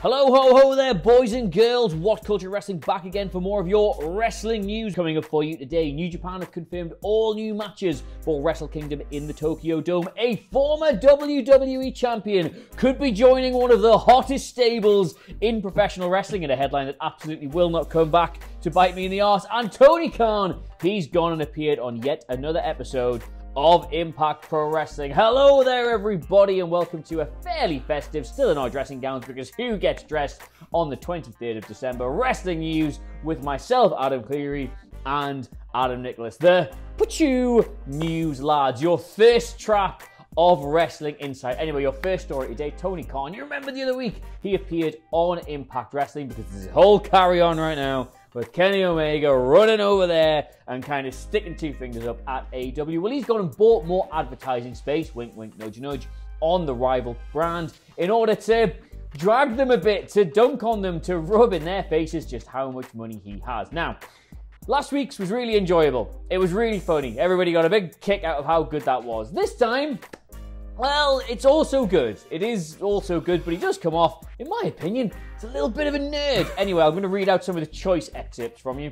Hello, ho, ho there, boys and girls. WhatCulture Wrestling back again for more of your wrestling news. Coming up for you today, New Japan have confirmed all new matches for Wrestle Kingdom in the Tokyo Dome. A former WWE champion could be joining one of the hottest stables in professional wrestling in a headline that absolutely will not come back to bite me in the arse. And Tony Khan, he's gone and appeared on yet another episode of Impact Pro Wrestling. Hello there, everybody, and welcome to a fairly festive, still in our dressing gowns, because who gets dressed on the 23rd of December? Wrestling news with myself, Adam Cleary, and Adam Nicholas, the Pachoo News lads. Your first trap of wrestling insight. Anyway, your first story today, Tony Khan. You remember the other week, he appeared on Impact Wrestling, because there's a whole carry-on right now with Kenny Omega running over there and kind of sticking two fingers up at AEW. Well, he's gone and bought more advertising space, wink, wink, nudge, nudge, on the rival brand in order to drag them a bit, to dunk on them, to rub in their faces just how much money he has. Now, last week's was really enjoyable. It was really funny. Everybody got a big kick out of how good that was. This time, well, it's also good. It is also good, but he does come off, in my opinion, it's a little bit of a nerd. Anyway, I'm going to read out some of the choice excerpts from you.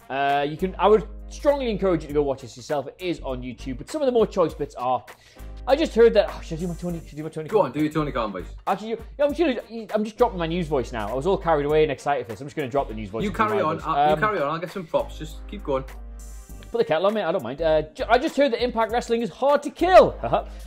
I would strongly encourage you to go watch this yourself. It is on YouTube, but some of the more choice bits are, I just heard that, should I do my Tony Go on, do your Tony Khan voice. Actually, I'm just dropping my news voice now. I was all carried away and excited for this. I'm just going to drop the news voice. You carry on, I'll get some props, just keep going. Put the kettle on, mate, I don't mind. I just heard that Impact Wrestling is hard to kill.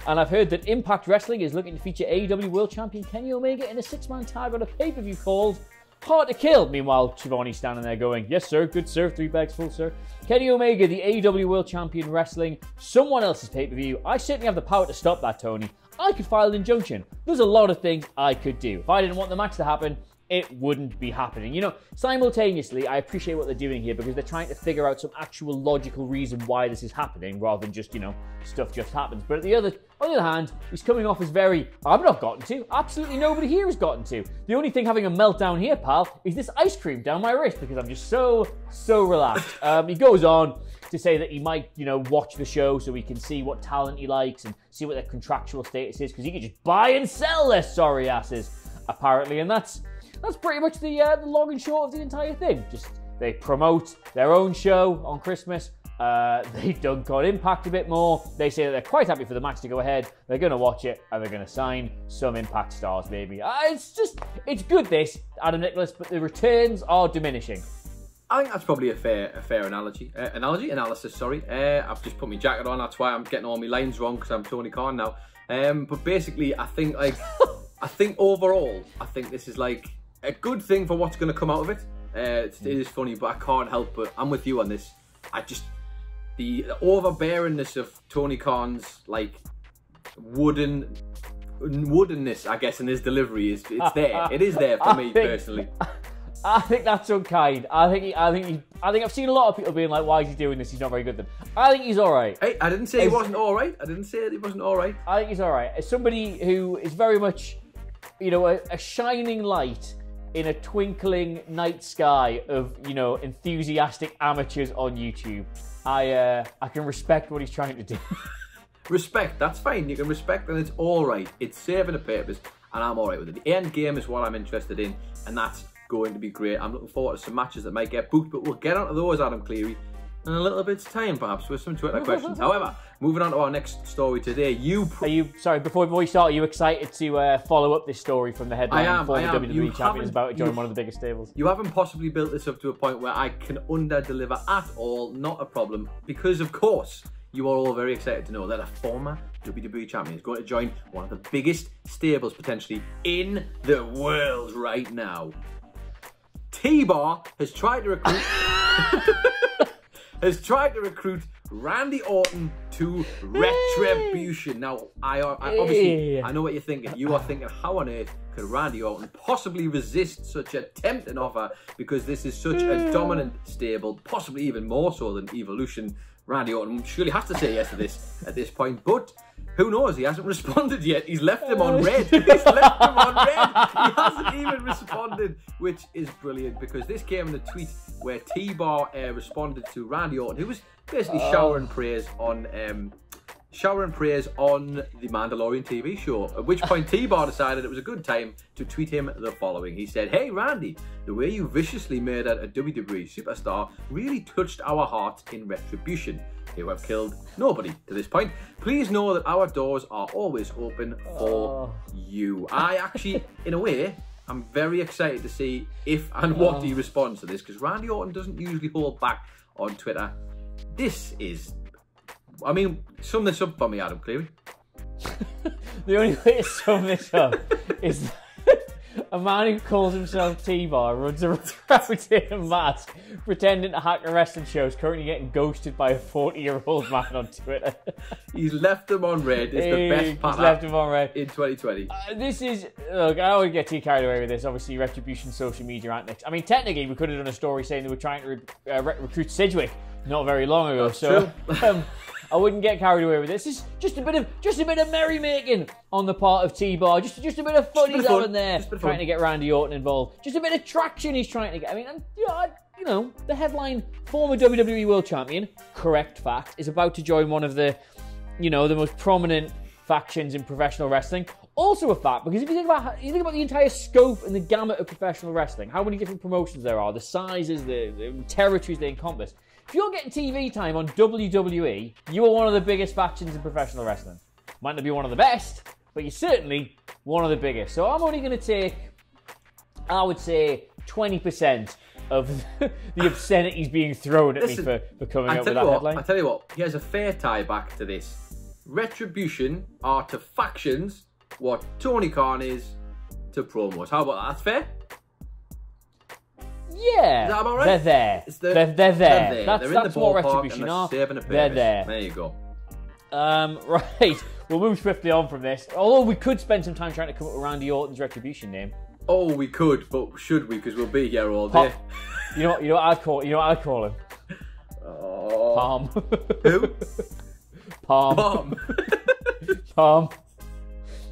And I've heard that Impact Wrestling is looking to feature AEW World Champion Kenny Omega in a 6-man tag on a pay-per-view called Hard to Kill. Meanwhile, Shivani's standing there going, yes, sir, good, sir, 3 bags full, sir. Kenny Omega, the AEW World Champion Wrestling, someone else's pay-per-view. I certainly have the power to stop that, Tony. I could file an injunction. There's a lot of things I could do. If I didn't want the match to happen, it wouldn't be happening. You know, simultaneously, I appreciate what they're doing here because they're trying to figure out some actual logical reason why this is happening rather than just, you know, stuff just happens. But on the other hand, he's coming off as very, I've not gotten to. Absolutely nobody here has gotten to. The only thing having a meltdown here, pal, is this ice cream down my wrist because I'm just so relaxed. He goes on to say that he might, you know, watch the show so he can see what talent he likes and see what their contractual status is because he can just buy and sell their sorry asses, apparently. And that's pretty much the long and short of the entire thing. Just they promote their own show on Christmas. They dunk on Impact a bit more. They say that they're quite happy for the match to go ahead. They're going to watch it and they're going to sign some Impact stars, maybe. It's good this, Adam Nicholas, but the returns are diminishing. I think that's probably a fair analysis. Sorry, I've just put my jacket on. That's why I'm getting all my lines wrong because I'm Tony Khan now. But basically, I think overall, I think this is like a good thing for what's going to come out of it. It is funny, but I can't help but I'm with you on this. The overbearingness of Tony Khan's like woodenness, I guess, in his delivery it's there. It is there for me personally. I think that's unkind. I think I've seen a lot of people being like, "Why is he doing this? He's not very good." Then I think he's all right. Hey, I didn't say he wasn't all right. I didn't say that he wasn't all right. I think he's all right. As somebody who is very much, you know, a shining light in a twinkling night sky of, you know, enthusiastic amateurs on YouTube, I can respect what he's trying to do. Respect, that's fine. You can respect, and it's all right. It's serving a purpose, and I'm all right with it. The end game is what I'm interested in, and that's going to be great. I'm looking forward to some matches that might get booked, but we'll get onto those, Adam Cleary, in a little bit's time, perhaps, with some Twitter questions. However, moving on to our next story today, sorry, before we start, are you excited to follow up this story from the headline for the WWE champion is about to join one of the biggest stables? You haven't possibly built this up to a point where I can under-deliver at all, not a problem, because, of course, you are all very excited to know that a former WWE champion is going to join one of the biggest stables, potentially, in the world right now. T-Bar has tried to recruit Randy Orton to Retribution. Now, I know what you're thinking. You are thinking, how on earth could Randy Orton possibly resist such a tempting offer? Because this is such a dominant stable, possibly even more so than Evolution. Randy Orton surely has to say yes to this at this point, but who knows? He hasn't responded yet. He's left him on red. He hasn't even responded, which is brilliant because this came in a tweet where T-Bar responded to Randy Orton, who was basically showering praise on showering praise on the Mandalorian TV show, at which point T-Bar decided it was a good time to tweet him the following. He said, "Hey Randy, the way you viciously murdered a WWE superstar really touched our hearts in Retribution, who have killed nobody to this point. Please know that our doors are always open for you." I actually, in a way, I'm very excited to see if and what he responds to this, because Randy Orton doesn't usually hold back on Twitter. This is... I mean, sum this up for me, Adam Cleary. The only way to sum this up is a man who calls himself T-Bar runs around in a mask pretending to hack a wrestling show is currently getting ghosted by a 40-year-old man on Twitter. He's left him on red. It's the best part. He's left him on red in 2020. This is... Look, I don't want to get too carried away with this. Obviously, Retribution social media antics. I mean, technically, we could have done a story saying they were trying to recruit Sidgwick not very long ago. That's so true. I wouldn't get carried away with this. It's just a bit of merrymaking on the part of T-Bar. Just a bit of fun he's having there, trying to get Randy Orton involved. Just a bit of traction he's trying to get. I mean, the headline former WWE World Champion, correct fact, is about to join one of the, the most prominent factions in professional wrestling. Also a fact, because if you think about the entire scope and the gamut of professional wrestling, how many different promotions there are, the sizes, the territories they encompass. If you're getting TV time on WWE, you are one of the biggest factions in professional wrestling. Might not be one of the best, but you're certainly one of the biggest. So I'm only going to take, I would say, 20% of the obscenities being thrown at me for coming up with that headline. I tell you what, here's a fair tie back to this. Retribution are to factions what Tony Khan is to promos. How about that? That's fair? Yeah, is that about right? They're there. They're there. That's what Retribution are. They're there. There you go. Right, we'll move swiftly on from this. Although we could spend some time trying to come up with Randy Orton's Retribution name. Oh, we could, but should we? Because we'll be here all day. You know what I'd call him? Palm. Who? Palm. Palm.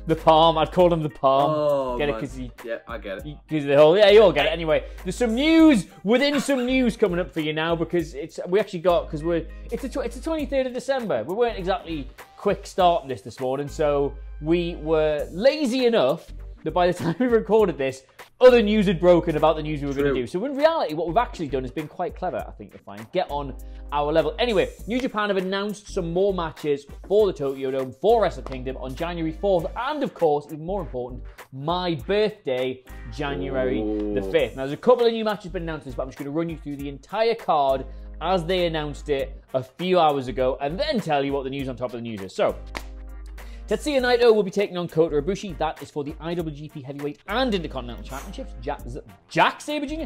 The Palm. I'd call him the Palm. Oh, get man. It? Because yeah, I get it. Because the whole, yeah, you all get it. Anyway, there's some news within some news coming up for you now, because it's the 23rd of December. We weren't exactly quick starting this morning, so we were lazy enough that by the time we recorded this, other news had broken about the news we were going to do. So in reality, what we've actually done has been quite clever, I think you'll find. Get on our level. Anyway, New Japan have announced some more matches for the Tokyo Dome for Wrestle Kingdom on January 4th. And of course, even more important, my birthday, January the 5th. Now, there's a couple of new matches been announced, but I'm just going to run you through the entire card as they announced it a few hours ago, and then tell you what the news on top of the news is. So, Tetsuya Naito will be taking on Kota Ibushi. That is for the IWGP Heavyweight and Intercontinental Championships. Zack Sabre Jr.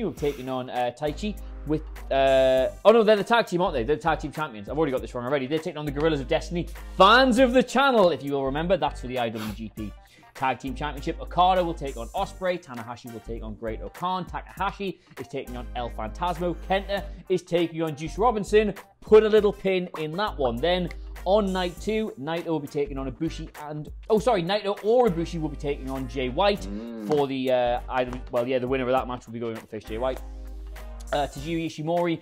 will be taking on Taichi with... oh no, they're the tag team, aren't they? They're the tag team champions. I've already got this wrong already. They're taking on the Guerrillas of Destiny. Fans of the channel, if you will remember, that's for the IWGP Tag Team Championship. Okada will take on Ospreay. Tanahashi will take on Great Okan. Takahashi is taking on El Phantasmo. Kenta is taking on Juice Robinson. Put a little pin in that one. Then on night 2, Naito will be taking on Ibushi and... Oh, sorry, Naito or Ibushi will be taking on Jay White for the... the winner of that match will be going up to face Jay White. Tajiri Ishimori,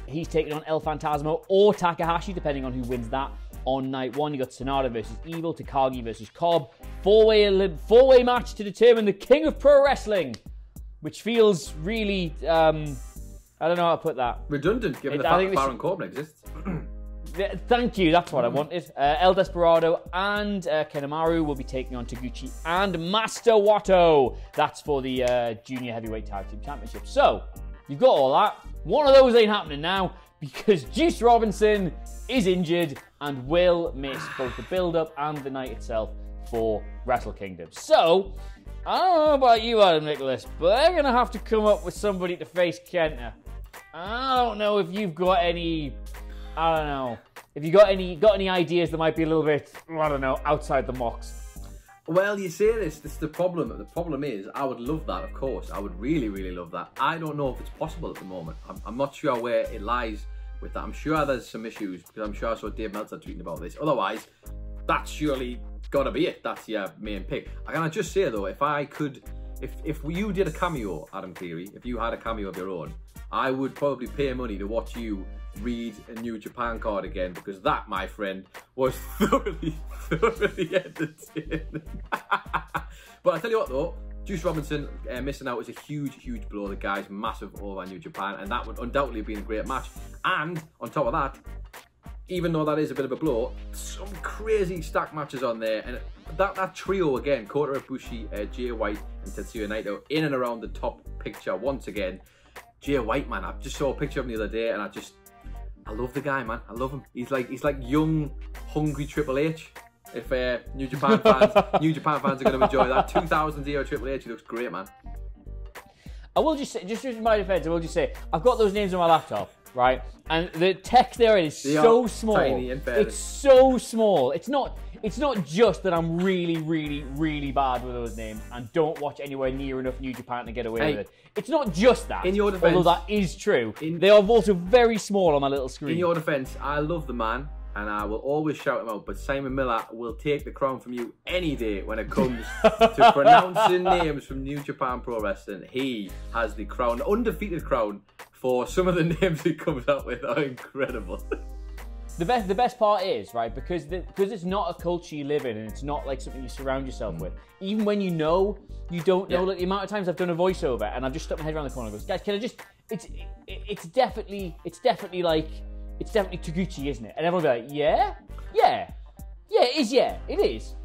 he's taking on El Phantasmo or Takahashi, depending on who wins that. On night 1, you got Sonata versus Evil, Takagi versus Cobb. Four-way match to determine the king of pro wrestling, which feels really... I don't know how to put that. Redundant, given the fact that Baron Corbin exists. Thank you, that's what I wanted. El Desperado and Kanemaru will be taking on Taguchi and Master Wato. That's for the Junior Heavyweight Tag Team Championship. So, you've got all that. One of those ain't happening now because Juice Robinson is injured and will miss both the build-up and the night itself for Wrestle Kingdom. So, I don't know about you, Adam Nicholas, but they're going to have to come up with somebody to face Kenta. I don't know if you've got any... I don't know. If you got any ideas that might be a little bit, I don't know, outside the box. Well, you say this is the problem. The problem is, I would love that, of course. I would really, really love that. I don't know if it's possible at the moment. I'm not sure where it lies with that. I'm sure there's some issues, because I'm sure I saw Dave Meltzer tweeting about this. Otherwise, that's surely got to be it. That's your main pick. Can I just say, though, if you did a cameo, Adam Cleary, if you had a cameo of your own, I would probably pay money to watch you read a New Japan card again, because that, my friend, was thoroughly entertaining. But I tell you what though, Juice Robinson missing out is a huge blow. The guy's massive over New Japan, and that would undoubtedly have been a great match. And on top of that, even though that is a bit of a blow, some crazy stack matches on there, and that trio again, Kota Ibushi, Jay White and Tetsuya Naito, in and around the top picture once again. Jay White, man, I just saw a picture of him the other day, and I love the guy, man. I love him. He's like young, hungry Triple H. If New Japan fans are going to enjoy that 2000 era Triple H, he looks great, man. I will just say, just in my defense, I will just say, I've got those names on my laptop, right? And the text there is so small. Tiny and it's so small. It's not just that I'm really bad with those names and don't watch anywhere near enough New Japan to get away with it. It's not just that. In your defense, although that is true, they are also very small on my little screen. In your defense, I love the man, and I will always shout him out, but Simon Miller will take the crown from you any day when it comes to pronouncing names from New Japan Pro Wrestling. He has the crown, undefeated crown, for some of the names he comes out with are incredible. The best part is, right, because it's not a culture you live in, and it's not like something you surround yourself with. Even when you know, you don't know. Like the amount of times I've done a voiceover and I've just stuck my head around the corner and goes, guys, can I just? It's definitely Taguchi, isn't it? And everyone will be like, yeah, it is, isn't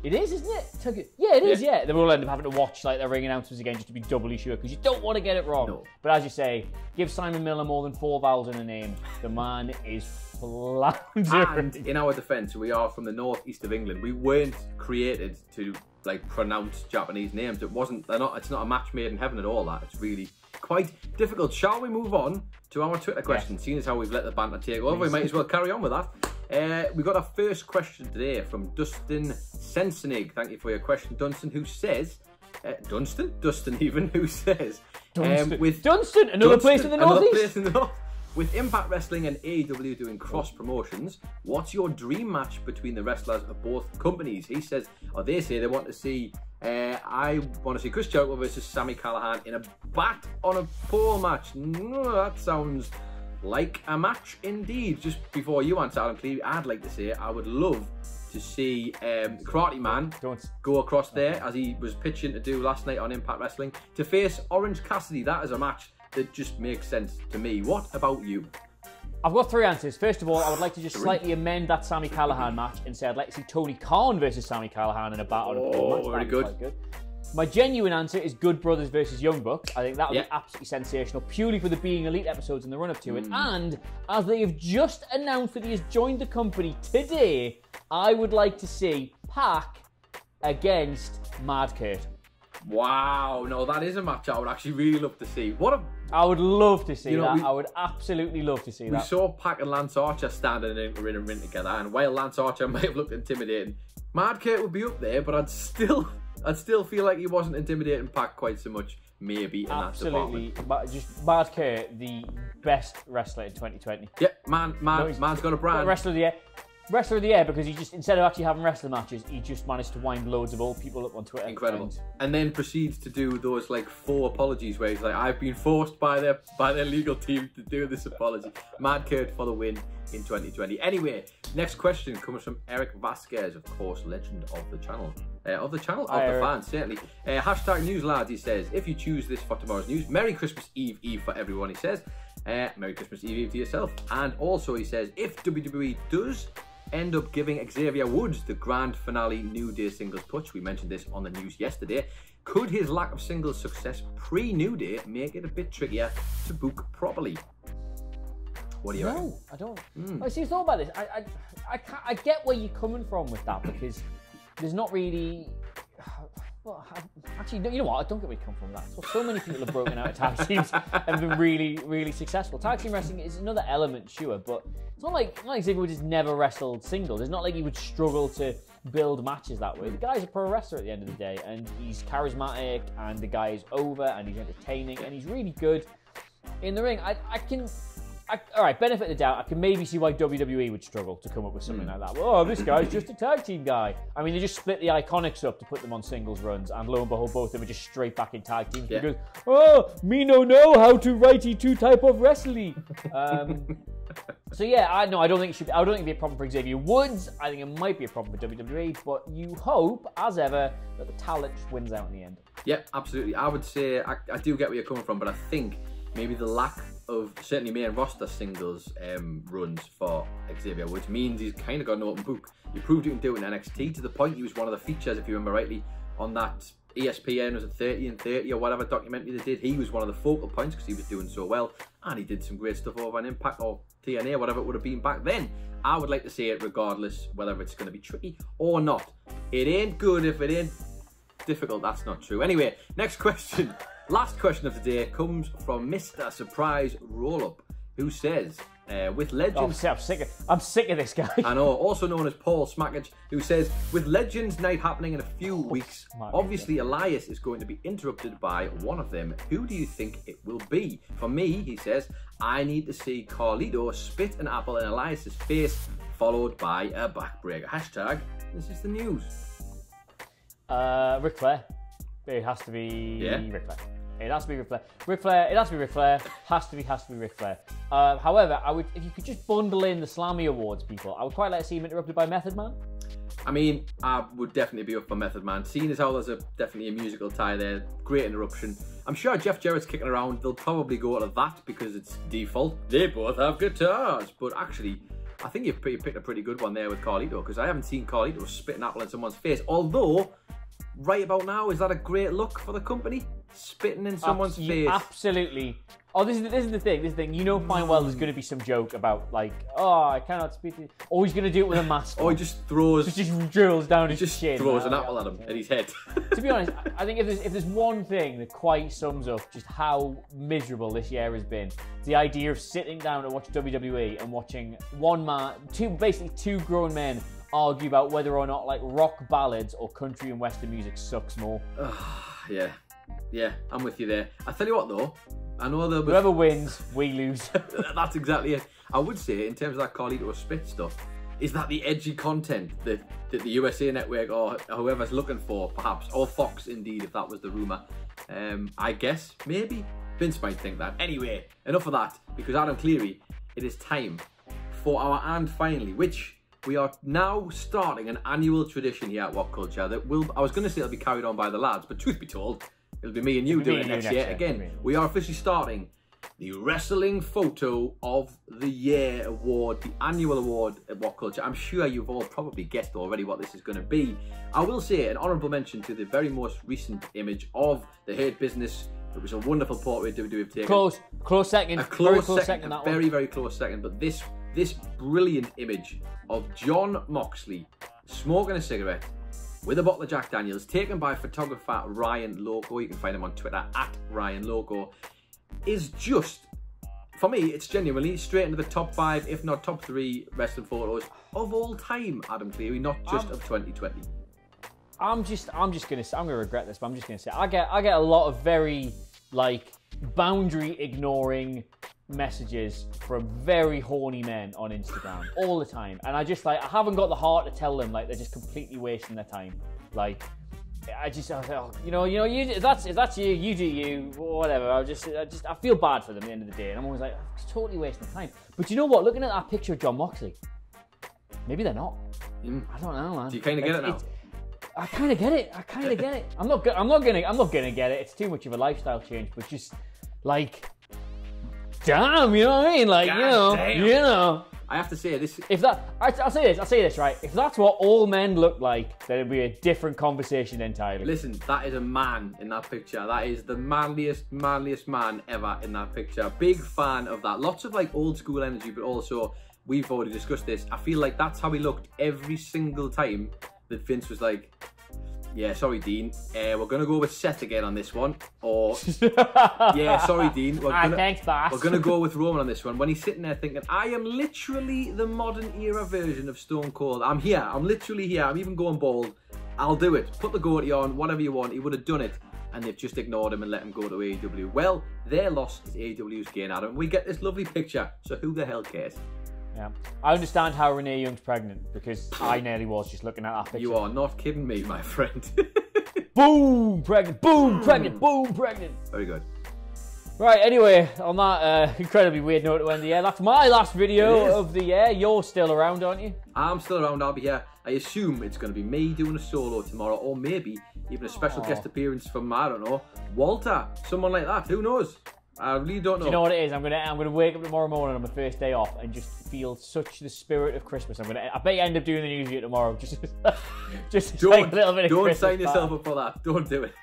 it? Yeah, it is. Then we'll end up having to watch like the ring announcements again just to be doubly sure, because you don't want to get it wrong. No. But as you say, give Simon Miller more than 4 vowels in a name. The man is floundering. And in our defence, we are from the northeast of England. We weren't created to like pronounce Japanese names. It's not a match made in heaven at all. That it's really quite difficult. Shall we move on to our Twitter questions? Seeing as how we've let the banter take over, we might as well carry on with that. We got our first question today from Dustin Sensenig. Thank you for your question, Dunstan, who says, Dustin even, who says, Dunstan, another place in the northeast. With Impact Wrestling and AEW doing cross promotions, what's your dream match between the wrestlers of both companies? He says, or they say they want to see, I want to see Chris Jericho versus Sami Callihan in a bat on a pole match. That sounds like a match indeed. Just before you answer, Adam Cleary, I'd like to say I would love to see Karate Man go across there, as he was pitching to do last night on Impact Wrestling, to face Orange Cassidy. That is a match that just makes sense to me. What about you? I've got 3 answers. First of all, I would like to just slightly amend that Sami Callihan match and say I'd like to see Tony Khan versus Sami Callihan in a battle on a pole match. Very good. My genuine answer is Good Brothers versus Young Bucks. I think that would be absolutely sensational, purely for the Being Elite episodes in the run-up to it. And as they have just announced that he has joined the company today, I would like to see Pac against Mad Kurt. Wow, no, that is a match I would actually really love to see. I would love to see that. I would absolutely love to see that. We saw Pac and Lance Archer standing in a ring together, and while Lance Archer might have looked intimidating, Mad Kurt would be up there, but I'd still feel like he wasn't intimidating Pac quite so much, maybe, in that department. Just Mad Kurt, the best wrestler in 2020. Yeah, man's got a brand. Wrestler of the Year, because he just, instead of actually having wrestling matches, he just managed to wind loads of old people up on Twitter. Incredible. And then proceeds to do those like 4 apologies where he's like, I've been forced by their legal team to do this apology. Mad Kurt for the win in 2020. Anyway, next question comes from Eric Vasquez, of course, legend of the channel. Of the fans, certainly. Hashtag news, lads, he says, if you choose this for tomorrow's news, Merry Christmas Eve for everyone, he says. Merry Christmas Eve to yourself. And also he says, if WWE does end up giving Xavier Woods the grand finale New Day singles push, we mentioned this on the news yesterday, could his lack of singles success pre-New Day make it a bit trickier to book properly? What do you reckon? No, I don't. I see, thought about this. I get where you're coming from with that, because there's not really... Well, actually, you know what? I don't get where you come from with that. So many people have broken out of tag teams and been really successful. Tag team wrestling is another element, sure, but it's not like Xavier Woods has never wrestled singles. It's not like he would struggle to build matches that way. The guy's a pro wrestler at the end of the day, and he's charismatic, and the guy is over, and he's entertaining, and he's really good in the ring. All right, benefit of the doubt, I can maybe see why WWE would struggle to come up with something like that. Well, this guy's just a tag team guy. I mean, they just split the Iconics up to put them on singles runs, and lo and behold, both of them are just straight back in tag teams because, me no know how to righty two type of wrestling. So yeah, I don't think it should. I don't think it'd be a problem for Xavier Woods. I think it might be a problem for WWE. But you hope, as ever, that the talent just wins out in the end. Yeah, absolutely. I would say I do get where you're coming from, but I think maybe the lack of certainly main roster singles runs for Xavier Woods means he's kind of got an open book. He proved he can do it in NXT to the point he was one of the features, if you remember rightly, on that ESPN, was it 30 and 30 or whatever documentary they did. He was one of the focal points because he was doing so well, and he did some great stuff over on Impact or TNA, whatever it would have been back then. I would like to see it regardless whether it's going to be tricky or not. It ain't good if it ain't difficult. That's not true. Anyway, next question. Last question of the day comes from Mr. Surprise Roll-Up, who says, with Legends... Oh, I'm sick of this guy. I know, also known as Paul Smackage, who says, with Legends Night happening in a few weeks, obviously Elias is going to be interrupted by one of them. Who do you think it will be? For me, he says, I need to see Carlito spit an apple in Elias's face, followed by a backbreaker. Hashtag, this is the news. Ric Flair. It has to be Ric Flair. It has to be Ric Flair. Ric Flair. It has to be Ric Flair. Has to be Ric Flair. However, I would, if you could just bundle in the Slammy Awards, people, I would quite like to see him interrupted by Method Man. I mean, I would definitely be up for Method Man. Seeing as how there's definitely a musical tie there, great interruption. I'm sure Jeff Jarrett's kicking around. They'll probably go to that because it's default. They both have guitars, but actually, I think you've picked a pretty good one there with Carlito, because I haven't seen Carlito spit an apple in someone's face. Although, right about now, is that a great look for the company? Spitting in someone's face. Absolutely. Oh, this is the thing. You know fine well there's going to be some joke about, like, oh, I cannot speak to you. Or he's going to do it with a mask. Or he just throws... Just drills down his chin. Just throws an apple at him, at his head. To be honest, I think if there's one thing that quite sums up just how miserable this year has been, it's the idea of sitting down to watch WWE and watching basically two grown men argue about whether or not, like, rock ballads or country and western music sucks more. Yeah, I'm with you there. I tell you what though, I know that whoever wins, we lose. That's exactly it. I would say, in terms of that Carlito spit stuff, is that the edgy content that the USA Network or whoever's looking for, perhaps, or Fox indeed, if that was the rumour. I guess, maybe. Vince might think that. Anyway, enough of that, because Adam Cleary, it is time for our And Finally, which we are now starting an annual tradition here at WhatCulture that will, I was going to say it'll be carried on by the lads, but truth be told, it'll be me and you doing it next year. Again, we are officially starting the Wrestling Photo of the Year award, the annual award at WhatCulture. I'm sure you've all probably guessed already what this is going to be. I will say an honourable mention to the very most recent image of the Hurt Business. It was a wonderful portrait WWE have taken. Close second. A close second, a very, very close second. But this brilliant image of Jon Moxley smoking a cigarette with a bottle of Jack Daniels, taken by photographer Ryan Loco. You can find him on Twitter at Ryan Loco. Is just, for me, it's genuinely straight into the top 5, if not top 3 wrestling photos of all time, Adam Cleary, not just of 2020. I'm gonna regret this, but I'm just gonna say I get a lot of very, like, boundary ignoring messages from very horny men on Instagram all the time, and I haven't got the heart to tell them, like, they're just completely wasting their time. Like, if that's you, you do you, whatever. I feel bad for them at the end of the day, and I'm always like, it's totally wasting time. But you know what? Looking at that picture of Jon Moxley, maybe they're not. I don't know, man. Do you kind of get it now? I kind of get it. I'm not gonna get it. It's too much of a lifestyle change. But just like, damn, you know what I mean? Like, you know. I have to say this. I'll say this, right? If that's what all men look like, then it'd be a different conversation entirely. Listen, that is a man in that picture. That is the manliest man ever in that picture. Big fan of that. Lots of, like, old school energy, but also, we've already discussed this. I feel like that's how he looked every single time that Vince was like, yeah, sorry, Dean. We're going to go with Seth again on this one. Or, yeah, sorry, Dean. Thanks, boss. We're going to go with Roman on this one. When he's sitting there thinking, I am literally the modern era version of Stone Cold. I'm here. I'm literally here. I'm even going bald. I'll do it. Put the goatee on, whatever you want. He would have done it. And they've just ignored him and let him go to AEW. Well, their loss is AEW's gain, Adam. We get this lovely picture. So who the hell cares? Yeah, I understand how Renee Young's pregnant, because I nearly was just looking at that picture. You are not kidding me, my friend. Boom, pregnant, boom, pregnant, boom, pregnant. Very good. Right, anyway, on that incredibly weird note to end the year, that's my last video of the year. You're still around, aren't you? I'm still around, I'll be here. I assume it's going to be me doing a solo tomorrow, or maybe even a special guest appearance from, I don't know, Walter, someone like that. Who knows? I really don't know. Do you know what it is? I'm gonna wake up tomorrow morning on my first day off and just feel such the spirit of Christmas. I bet you end up doing the news video tomorrow. Just don't, a little bit of don't Christmas sign yourself up for that. Don't do it.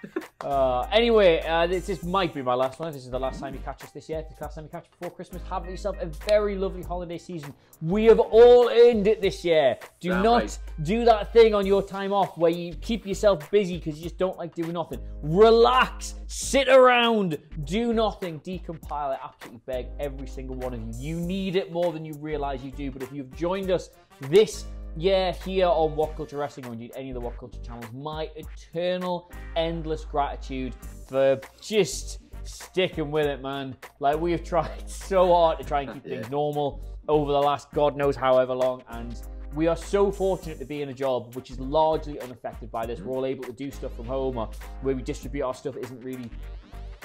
Anyway, this might be my last one. This is the last time you catch us this year. If it's the last time you catch us before Christmas, have yourself a very lovely holiday season. We have all earned it this year. Do not do that thing on your time off where you keep yourself busy because you just don't like doing nothing. Relax, sit around, do nothing, decompile. I absolutely beg every single one of you. You need it more than you realize you do. But if you've joined us this year here on WhatCulture Wrestling or indeed any of the WhatCulture channels, my eternal, endless gratitude for just sticking with it, man. Like, we have tried so hard to try and keep things normal over the last God knows however long, and we are so fortunate to be in a job which is largely unaffected by this. We're all able to do stuff from home, or where we distribute our stuff isn't really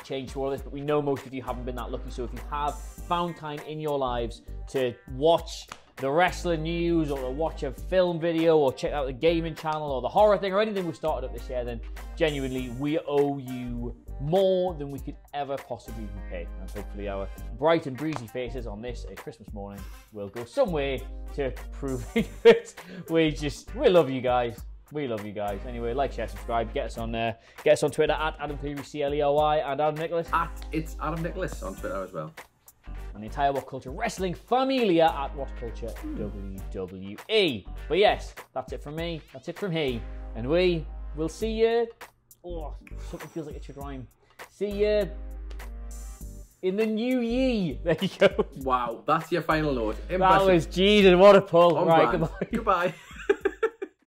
changed to all this, but we know most of you haven't been that lucky. So if you have found time in your lives to watch the wrestling news, or to watch a film video, or check out the gaming channel, or the horror thing, or anything we've started up this year, then genuinely we owe you more than we could ever possibly repay. And hopefully our bright and breezy faces on this Christmas morning will go some way to proving that we love you guys. We love you guys. Anyway, like, share, subscribe. Get us on Twitter at Adam Cleary, CLERY, and Adam Nicholas. It's Adam Nicholas on Twitter as well. And the entire WhatCulture Wrestling Familia at WhatCulture WWE. But yes, that's it from me. That's it from he. And we will see you. Oh, something feels like it should rhyme. See you in the new ye. There you go. Wow, that's your final note. Impressive. That was Jesus. What a pull. Right, goodbye. Goodbye.